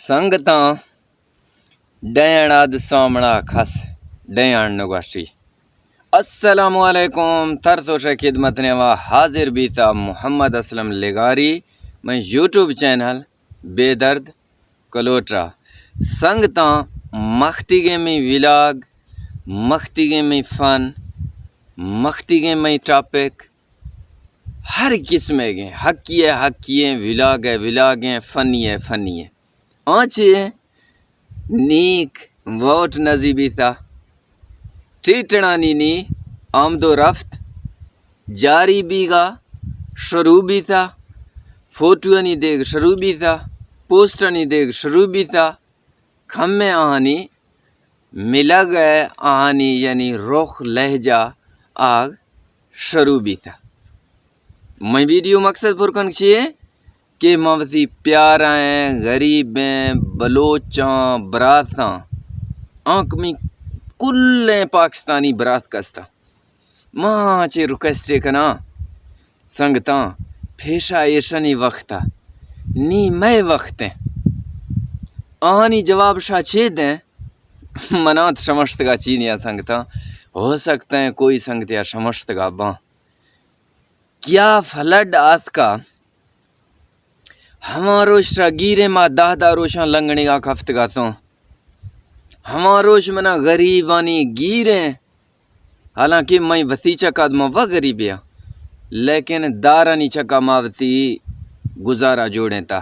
संगतां डैण आद सामना खस डैण नगवाशी। अस्सलामु अलैकुम तरसोश खिदमत ने वा हाजिर बीता मोहम्मद असलम लेगारी मैं यूट्यूब चैनल बेदर्द कलोट्रा संगतां मख्तिगे में विलाग मख्तिगे में फ़न मख्तिगे में टॉपिक हर किस्म के हकिए विलागे फनिए आँचे नीक वोट नजीबीता टीटना नी आमदो रफ्त जारी बीगा शुरू भी था फोटो नहीं देख शुरू भी था पोस्टर नहीं देख शुरू भी था खम्मे आहानी मिला गए आहानी यानी रुख लहजा आग शुरू भी था। मैं वीडियो मकसद पुरकन छिए कि मवसी प्यारा हैं गरीब हैं बलोचां बरातां आंक में कुल पाकिस्तानी बरात कस्ता माँ चे रुकस्टे कना संगतां फेशा ऐशनी वक्ता नी मैं वक्त है आनी जवाब शा छे दें मनात समझत का चीनिया संगतां हो सकते हैं कोई संगतिया समझत का बा क्या फ्लड आत का हमारो शगीरे मा दादा रोशा लंगने का खफ्त का तो हमारोश मना गरीबानी गिरे हालांकि मैं वसी चकादमा व गरीबिया लेकिन दारानी चका मावती गुजारा जोड़े था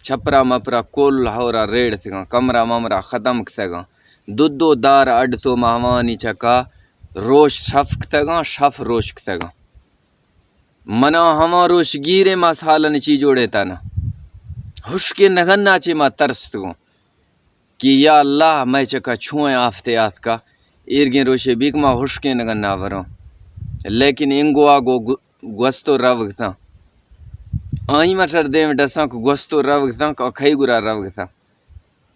छपरा मपरा कोल होरा रेड़ सगा कमरा ममरा ख़त्म सगा दुदो दार अड तो महवानी चका रोश शफ सगा शफ रोश सगा मना हमारोश गिरे मा सालन ची जोड़े था ना हुश्के नगन्ना चे मा तरस तो कि या अल्लाह मैं चका छुए आफते आत का इर्गे रोशे बिक मा हुश्के नगन्ना वरों लेकिन इंगो आगो gwस्तो ravgta आई मटर दे डसा को gwsto ravgta को खई गुरा ravgta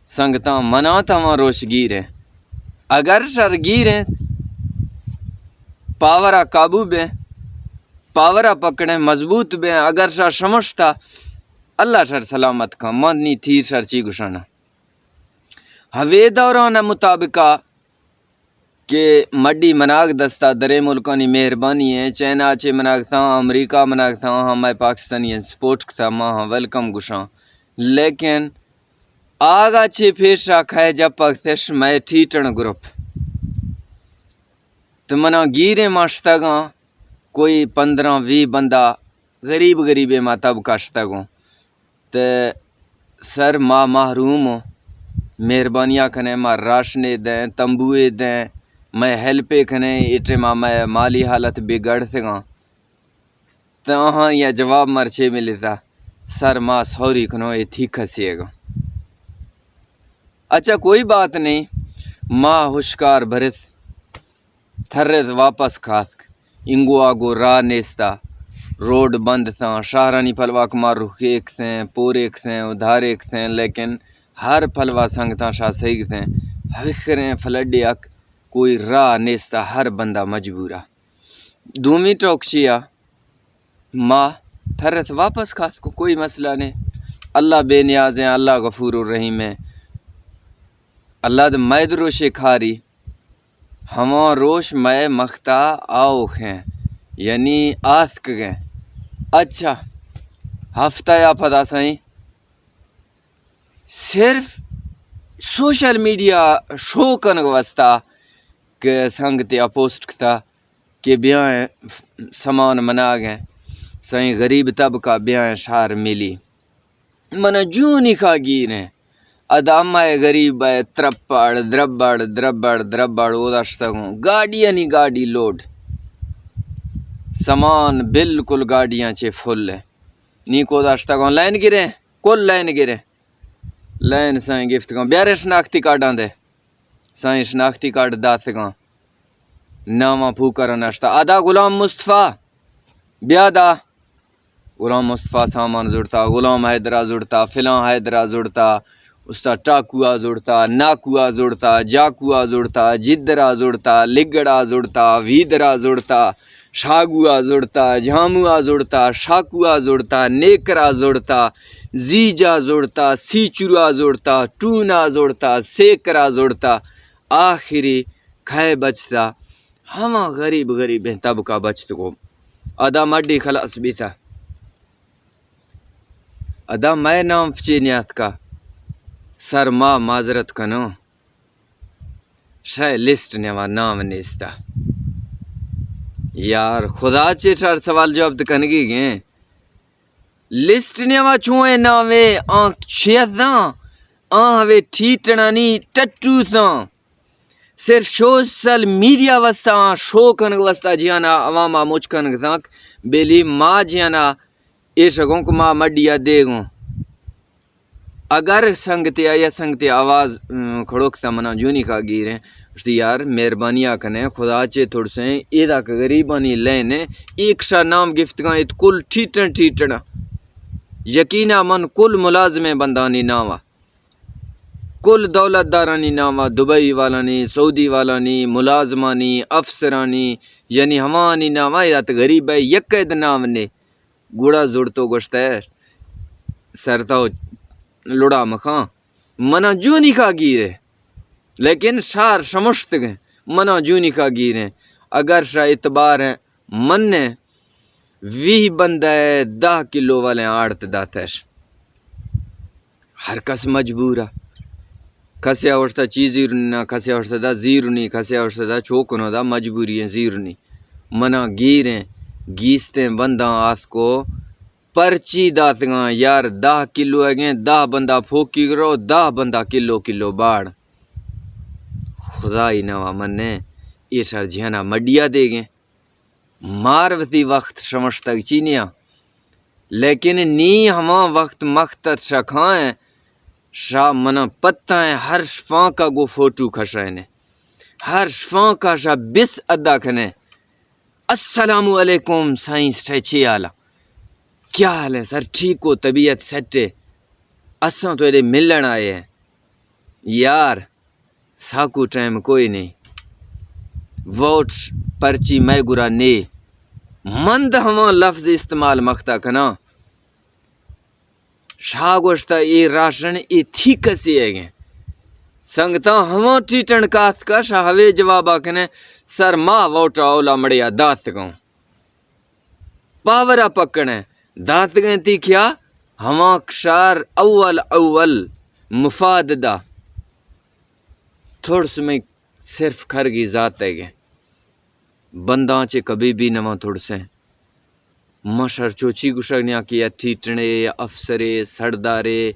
संगता मना तमा रोश गिरे अगर शर गिरे पावरा काबू बे पावरा पकड़े मजबूत बे अगर शर समझता अल्लाह शर सलामत का मदनी थी शर ची गुशाना हवे दौरान मुताबिका के मड्डी मनाग दस्ता दरे मुल्कानी मेहरबानी है चाइना चे मनाग था अमेरिका मनाग था हमारे पाकिस्तानी सपोर्ट था माँ वेलकम गुशा लेकिन आगा चे फेश रखा है जब पक्ष मैं ठीटन ग्रुप तो मना गिरे माश्तगा कोई 15-20 बंदा गरीबे मा तब काश्तगो तो सर माँ महरूम हो मेहरबानियाँ खने माँ राशने दें तंबुए दें मैं हेल्पे खने इटे माँ मैं माली हालत बिगड़ सका तो हाँ यह जवाब मरचे मिले था सर माँ सॉरी खनो ये थी खसिएगा अच्छा कोई बात नहीं माँ हुशकार भरत थर्रे वापस खास इंगो आगो राह नेस्ता रोड बंद था शाहरानी फलवा कुमार रुख एक से पोरेक से उधार एक से लेकिन हर फलवा संगता शाह सही थे फिक्रें फ्लड अक कोई राह नेस्ता हर बंदा मजबूरा दूमी टोकशिया माँ थरत वापस खास को कोई मसला नहीं अल्लाह बेनियाज है अल्लाह गफूर रहीम है अल्लाह द मैद रोशे खारी हमा रोश मैं मख्ता आओ हैं यानी आस्क गए अच्छा हफ्ता या पता सही सिर्फ सोशल मीडिया शो कन वस्ता के संगतिया पोस्ट था कि ब्याह सामान मना गए सही गरीब तबका ब्याह शार मिली मन जूनी खा गिरे अदामा गरीब है त्रप्पड़ द्रब्बड़ ओदस्तगों गाड़ियाँ नहीं गाड़ी लोड सामान बिल्कुल गाड़ियाँ चे फुल है नी को दस्तगों लाइन गिरे कुल लाइन गिरे लाइन साईं गिफ्ट का ब्यारे शनाख्ती कार्ड आंदे साईं शनाख्ती कार्ड दात का नामा फूकर नश्ता आदा गुलाम मुस्तफ़ा ब्यादा गुलाम मुस्तफ़ा सामान जुड़ता गुलाम हैदरा जुड़ता फिला हैदरा जुड़ता उसका टाकुआ जुड़ता नाकुआ जुड़ता जाकुआ जुड़ता जिद्दरा जुड़ता लिगड़ा जुड़ता वीदरा जुड़ता शागुआ जुड़ता झामुआ जुड़ता शाकुआ जुड़ता नेकरा जुड़ता زیجا زوڑتا سیچورا زوڑتا ٹونا زوڑتا سیکرا زوڑتا آخری کھائے بچتا ہما غریب ہیں تب کا بچت کو ادا مڈی خلاص بھی تھا ادا میں نام پچینیات کا سر ما معذرت کنو شاید لسٹ نوا نام نیستا یار خدا چیٹار سوال جواب تو کنگی گئے لسٹ نوا چھوئے ناوے آنکھ چھیت داں ہوے ٹھیٹنانی ٹٹو تاں صرف سوشل میڈیا وستا شو کنگ وستا جیانا عواما مجھ کنگ تاک بیلی ماں جیانا ایشگوں کو ماں مڈیا دے گوں اگر سنگتے یا سنگتے آواز کھڑوکتا منا جونی کا گیریں استی یار مہربانی آکنے خدا چے تھوڑ سے ایدہ کا غریبانی لینے ایک شا نام گفت گاں ایت کل ٹھیٹن یقینا من کل ملازم بندانی ناما کل دولت دارانی ناما دبئی والانی سعودی والانی ملازمانی افسرانی یعنی ہمانی ناما یا تو غریب ہے یکید نام نے گوڑا زڑتو گوشت ہے سرتاو لڑا مخان منا جونی کا گیرے لیکن شار شمشت گئے منا جونی کا گیرے اگر شاہ اعتبار ہے من نے 20 بندہ ہے 10 کلو والے آڑت داتش ہر کس مجبورا کسے اوشتا چیزی رنی کسے اوشتا دا زیرنی کسے اوشتا دا چوکنو دا مجبوری ہیں زیرنی منا گیریں گیستے بندہ آس کو پرچی داتگاں یار 10 کلو ہے گئے 10 بندہ پھوکی کرو 10 بندہ کلو باڑ خدای نوا من نے یہ سر جہانا مڈیا دے گئے ماروتی وقت شمش تک چینیا لیکن نی ہما وقت مختت شکھائیں شاہ منا پتہ ہیں ہر شفان کا گو فوٹو کھشائنے ہر شفان کا شاہ بس ادا کھنے السلام علیکم سائنس ٹھیچی آلا کیا حال ہے سر ٹھیک ہو طبیعت سٹے اساں تو ایڈے ملن آئے ہیں یار ساکو ٹائم کوئی نہیں ووٹ پرچی میں گرا نے مند ہمان لفظ استعمال مختا کنا شاہ گوشتا ای راشن ای تھی کسی ہے گئے سنگتا ہمان ٹیٹن کاست کا شاہوے جواب آکنے سر ماں ووٹا اولا مڑیا دات گاؤں پاورا پکنے دات گئے تھی کیا ہمان کشار اول مفاد دا تھوڑ سمیں صرف کھرگی ذات ہے گئے بنداں چے کبھی بھی نواں تھوڑ سے مشر چوچی گشگنیا کیا ٹھیٹنے افسرے سردارے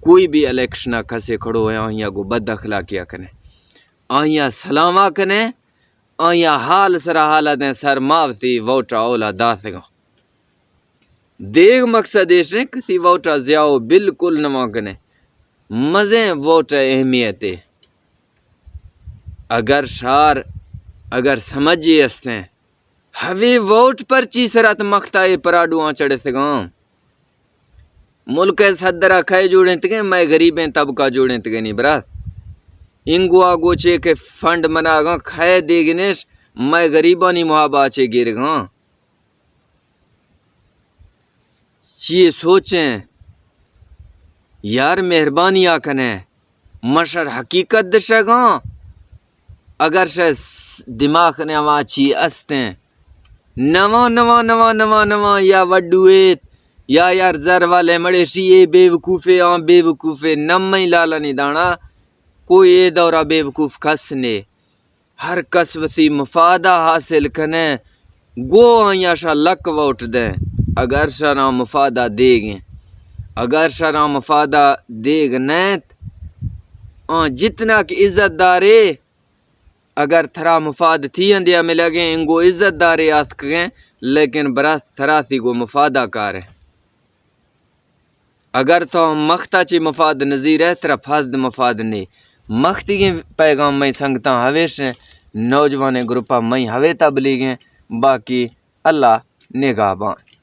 کوئی بھی الیکشنہ کھسے کھڑو ہے آئیاں کو بد اخلاقیاں کنے آئیاں سلامہ کنے آئیاں حال سرا حالت ہیں سر ماوتی ووٹا اولا دات گا دیکھ مقصد ایشن کسی ووٹا زیاؤ بالکل نواں کنے مزیں ووٹا اہمیت ہے اگر شار اگر سمجھے استے ہوی ووٹ پرچی سرات مختائی پراڈوان چڑھے سگاں ملک صدرہ کھائے جوڑیں تگیں میں غریبیں طبقہ جوڑیں تگیں نہیں برات انگو آگو چے کے فنڈ منا گاں کھائے دے گنیش میں غریبانی محابا چے گیر گاں چیئے سوچیں یار مہربانی آکنے مشر حقیقت دشا گاں اگر شاید دماغ نے آواں چی استیں نواں یا وڈویت یا یار زر والے مڑے شیئے بے وقوفے بے وقوفے نمی لالا نہیں دانا کوئی اے دورہ بے وقوف کس نے ہر کس وسی مفادہ حاصل کنے گو آئیاں شاہ لک ووٹ دیں اگر شاہ مفادہ دے گئیں اگر شاہ مفادہ دے گنیت جتنا کی عزت دارے اگر تھرا مفاد تھی اندیا ملے گئے انگو عزت دارے آسک گئے لیکن برا تھرا سی گو مفادہ کار ہے اگر تو مختہ چی مفاد نظیر ہے ترا فاد مفاد نہیں مختی گئے پیغام میں سنگتا ہویش ہیں نوجوان گروپا میں ہوے تبلیغ ہیں باقی اللہ نگاہ بان